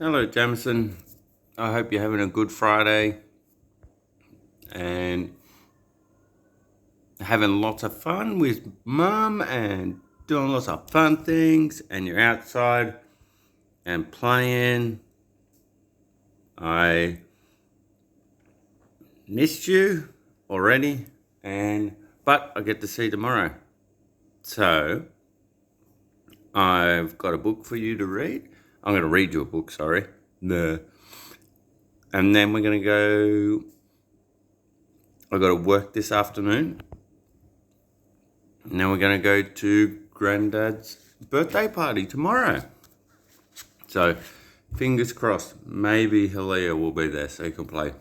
Hello, Jamison. I hope you're having a good Friday and having lots of fun with mum and doing lots of fun things, and you're outside and playing. I missed you already, but I get to see you tomorrow. So I've got a book for you to read. I'm going to read you a book, sorry. No. And then we're going to go. I've got to work this afternoon. Now we're going to go to Granddad's birthday party tomorrow. So, fingers crossed, maybe Halia will be there so he can play.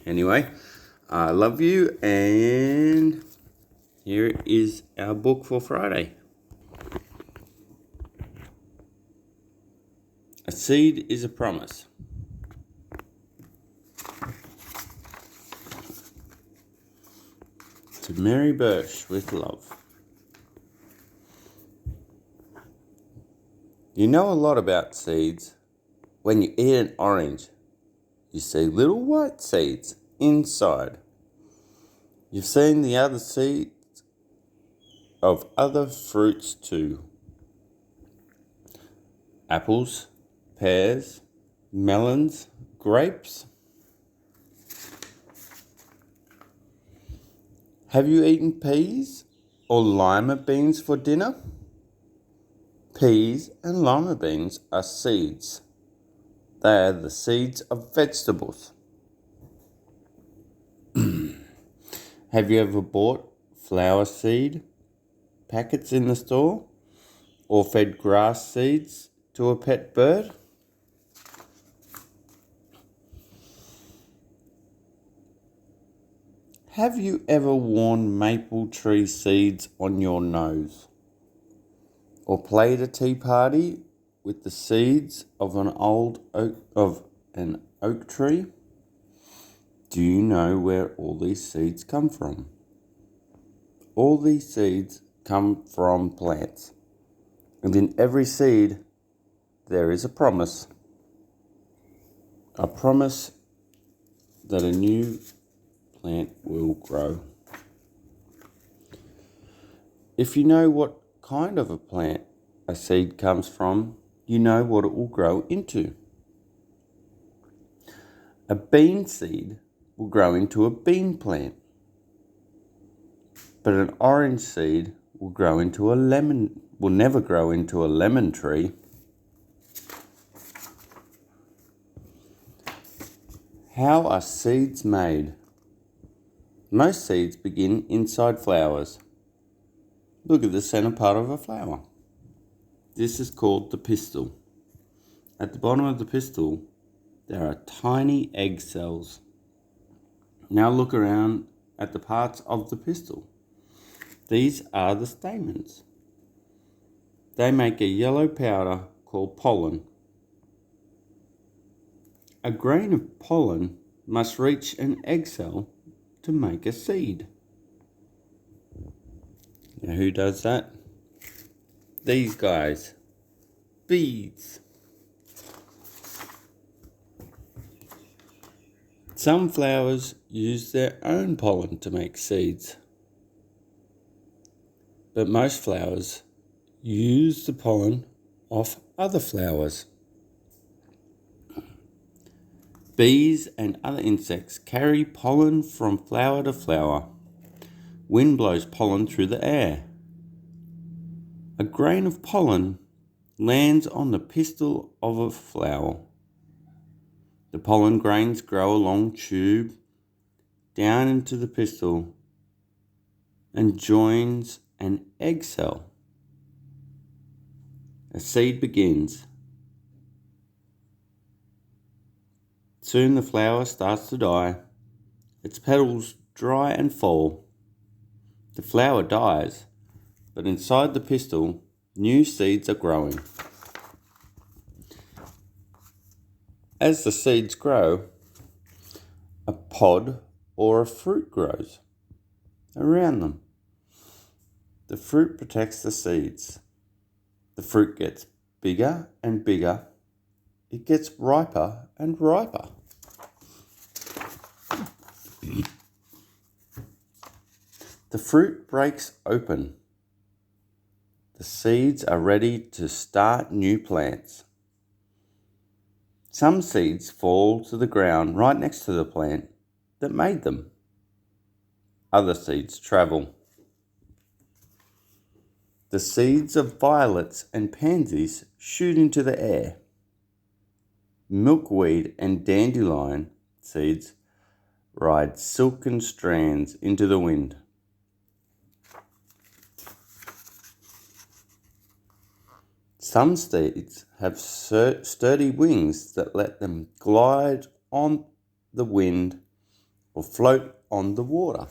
Anyway, I love you, and here is our book for Friday. A seed is a promise. To Mary Birch with love. You know a lot about seeds. When you eat an orange, you see little white seeds inside. You've seen the other seeds of other fruits too. Apples, pears, melons, grapes. Have you eaten peas or lima beans for dinner? Peas and lima beans are seeds. They are the seeds of vegetables. Have you ever bought flower seed packets in the store or fed grass seeds to a pet bird? Have you ever worn maple tree seeds on your nose? Or played a tea party with the seeds of an oak tree? Do you know where all these seeds come from? All these seeds come from plants. And in every seed, there is a promise. A promise that a new plant will grow. If you know what kind of a plant a seed comes from, you know what it will grow into. A bean seed will grow into a bean plant, but an orange seed will never grow into a lemon tree. How are seeds made? Most seeds begin inside flowers. Look at the center part of a flower. This is called the pistil. At the bottom of the pistil, there are tiny egg cells. Now look around at the parts of the pistil. These are the stamens. They make a yellow powder called pollen. A grain of pollen must reach an egg cell to make a seed. Now who does that? These guys. Bees. Some flowers use their own pollen to make seeds, but most flowers use the pollen off other flowers. Bees and other insects carry pollen from flower to flower. Wind blows pollen through the air. A grain of pollen lands on the pistil of a flower. The pollen grains grow a long tube down into the pistil and joins an egg cell. A seed begins. Soon the flower starts to die. Its petals dry and fall. The flower dies, but inside the pistil, new seeds are growing. As the seeds grow, a pod or a fruit grows around them. The fruit protects the seeds. The fruit gets bigger and bigger. It gets riper and riper. The fruit breaks open. The seeds are ready to start new plants. Some seeds fall to the ground right next to the plant that made them. Other seeds travel. The seeds of violets and pansies shoot into the air. Milkweed and dandelion seeds ride silken strands into the wind. Some seeds have sturdy wings that let them glide on the wind or float on the water.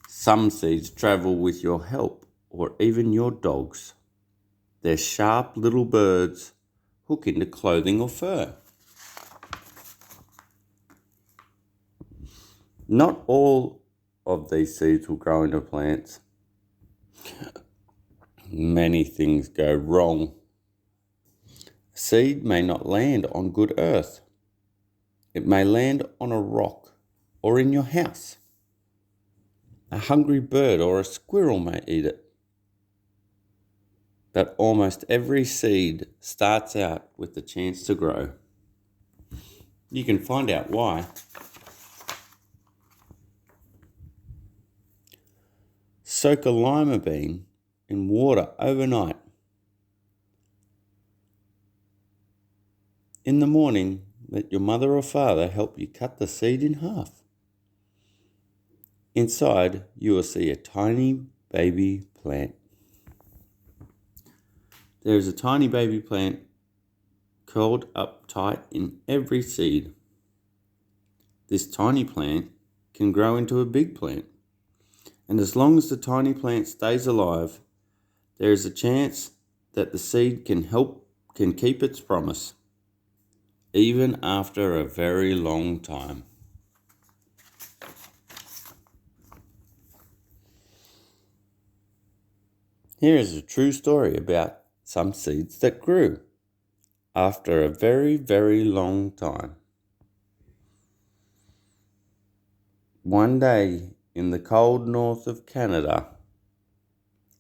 Some seeds travel with your help or even your dogs. Their sharp little birds hook into clothing or fur. Not all of these seeds will grow into plants. Many things go wrong. A seed may not land on good earth. It may land on a rock or in your house. A hungry bird or a squirrel may eat it. But almost every seed starts out with the chance to grow. You can find out why. Soak a lima bean in water overnight. In the morning, let your mother or father help you cut the seed in half. Inside, you will see a tiny baby plant. There is a tiny baby plant curled up tight in every seed. This tiny plant can grow into a big plant. And as long as the tiny plant stays alive, there is a chance that the seed can keep its promise, even after a very long time. Here is a true story about some seeds that grew after a very, very long time. One day in the cold north of Canada,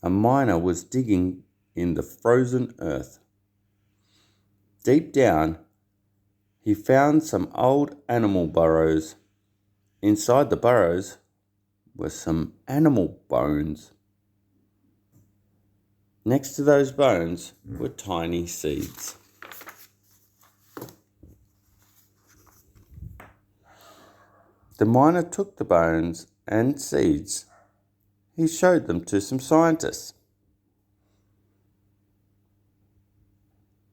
a miner was digging in the frozen earth. Deep down, he found some old animal burrows. Inside the burrows were some animal bones. Next to those bones were tiny seeds. The miner took the bones and seeds. He showed them to some scientists.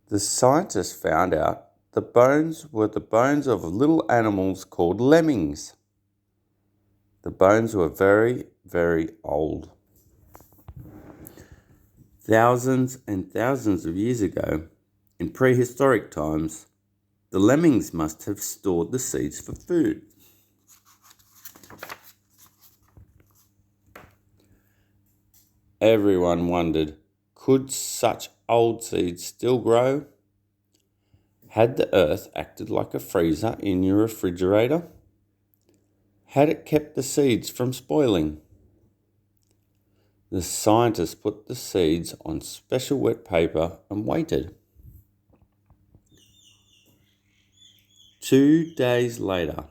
The scientists found out the bones were the bones of little animals called lemmings. The bones were very, very old. Thousands and thousands of years ago, in prehistoric times, the lemmings must have stored the seeds for food. Everyone wondered, could such old seeds still grow? Had the earth acted like a freezer in your refrigerator? Had it kept the seeds from spoiling? The scientists put the seeds on special wet paper and waited. 2 days later,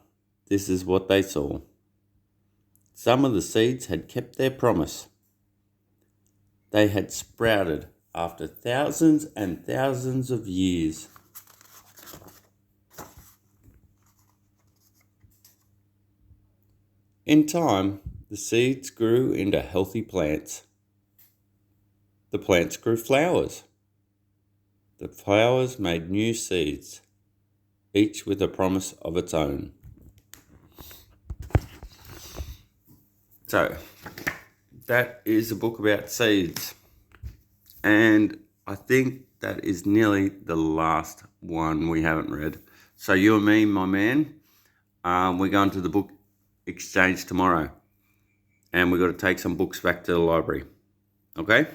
this is what they saw. Some of the seeds had kept their promise. They had sprouted after thousands and thousands of years. In time, the seeds grew into healthy plants. The plants grew flowers. The flowers made new seeds, each with a promise of its own. So, that is a book about seeds. And I think that is nearly the last one we haven't read. So you and me, my man, we're going to the book exchange tomorrow. And we've got to take some books back to the library. Okay?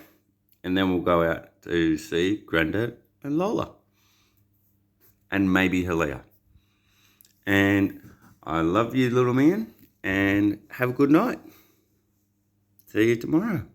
And then we'll go out to to see Grandad and Lola. And maybe Hilaire. And I love you, little man, and have a good night. See you tomorrow.